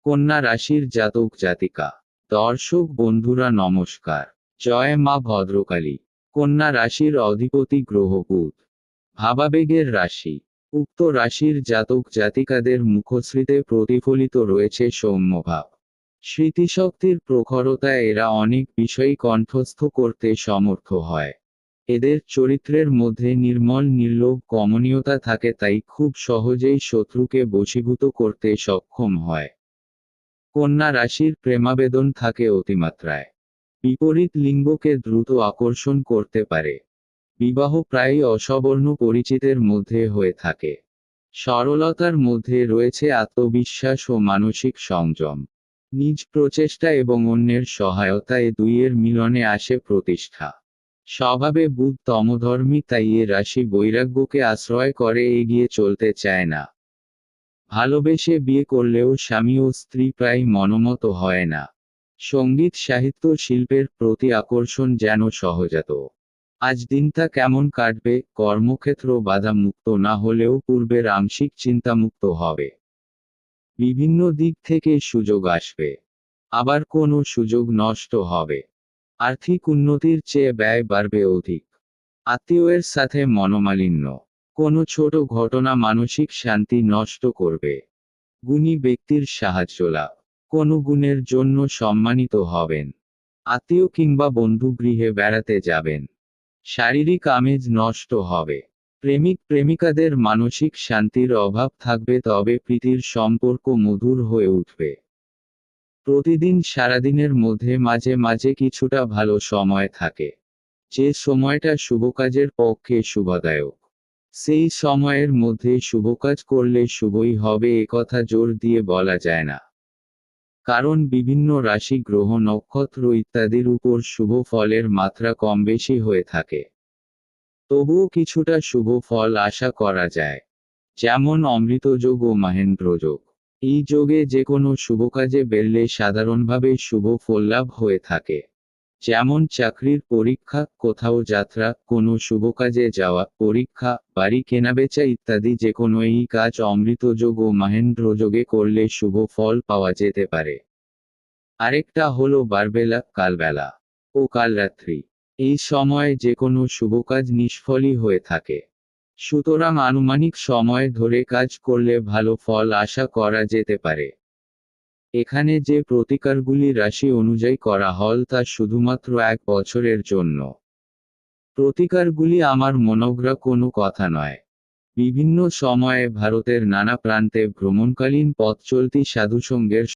কন্যা রাশির জাতক জাতিকা। দর্শক বন্ধুরা নমস্কার। জয় মা ভদ্রকালী। কন্যা রাশির অধিপতি গ্রহ বুধ। ভাবাবেগের রাশি। উক্ত রাশির জাতক জাতিকাদের মুখশ্রীতে প্রতিফলিত রয়েছে সৌম্যভাব। স্মৃতিশক্তির প্রখরতায় এরা অনেক বিষয় কণ্ঠস্থ করতে সমর্থ হয়। এদের চরিত্রের মধ্যে নির্মল নির্লোভ কমনীয়তা থাকে, তাই খুব সহজেই শত্রুকে বশীভূত করতে সক্ষম হয়। কন্যা রাশির প্রেমাবেদন থাকে অতিমাত্রায়। বিপরীত লিঙ্গকে দ্রুত আকর্ষণ করতে পারে। বিবাহ প্রায়ই অসবর্ণ পরিচিতের মধ্যে হয়ে থাকে। সরলতার মধ্যে রয়েছে আত্মবিশ্বাস ও মানসিক সংযম। নিজ প্রচেষ্টা এবং অন্যের সহায়তা এ দুইয়ের মিলনে আসে প্রতিষ্ঠা। স্বভাবে বুধ তমধর্মী, তাই এ রাশি বৈরাগ্যকে আশ্রয় করে এগিয়ে চলতে চায় না। ভালোবেসে বিয়ে করলেও স্বামী ও স্ত্রী প্রায় মনোমত হয় না। সঙ্গীত সাহিত্য শিল্পের প্রতি আকর্ষণ যেন সহজাত। আজ দিনটা কেমন কাটবে? কর্মক্ষেত্র বাধামুক্ত না হলেও পূর্বের আংশিক চিন্তামুক্ত হবে। বিভিন্ন দিক থেকে সুযোগ আসবে, আবার কোনো সুযোগ নষ্ট হবে। আর্থিক উন্নতির চেয়ে ব্যয় বাড়বে অধিক। আত্মীয়ের সাথে মনোমালিন্য, কোনো ছোট ঘটনা মানসিক শান্তি নষ্ট করবে। গুণী ব্যক্তির সাহায্য লাভ, কোনো গুণের জন্য সম্মানিত হবেন। আত্মীয় কিংবা বন্ধু গৃহে বেড়াতে যাবেন। শারীরিক আমেজ নষ্ট হবে। প্রেমিক প্রেমিকাদের মানসিক শান্তির অভাব থাকবে, তবে প্রীতির সম্পর্ক মধুর হয়ে উঠবে। প্রতিদিন সারাদিনের মধ্যে মাঝে মাঝে কিছুটা ভালো সময় থাকে, যে সময়টা শুভকাজের পক্ষে শুভদায়ক। সেই সময়ের মধ্যে শুভকাজ করলে শুভই হবে একথা জোর দিয়ে বলা যায় না, কারণ বিভিন্ন রাশি গ্রহ নক্ষত্র ইত্যাদির উপর শুভ ফলের মাত্রা কম বেশি হয়ে থাকে। তবুও কিছুটা শুভ ফল আশা করা যায়। যেমন অমৃতযোগ ও মহেন্দ্রযোগ। এই যোগে যে কোনো শুভকাজে বেরলে সাধারণভাবে শুভ ফললাভ হয়ে থাকে। যেমন চাকরির পরীক্ষা, কোথাও যাত্রা, কোনো শুভকাজে যাওয়া, পরীক্ষা, বাড়ি কেনাবেচা ইত্যাদি যে কোনো এই কাজ অমৃতযোগ ও মহেন্দ্রযোগে করলে শুভ ফল পাওয়া যেতে পারে। আরেকটা হলো বারবেলা, কালবেলা ও কালরাত্রি। এই সময়ে যে কোনো শুভকাজ নিষ্ফলই হয়ে থাকে। সুতরাং আনুমানিক সময় ধরে কাজ করলে ভালো ফল আশা করা যেতে পারে। এখানে যে প্রতিকারগুলি রাশি অনুযায়ী করা হল তা শুধুমাত্র 1 বছরের জন্য। প্রতিকারগুলি আমার মনগড়া কোনো কথা নয়। বিভিন্ন সময়ে ভারতের নানা প্রান্তে ভ্রমণকালীন পথচলতি সাধুসঙ্গের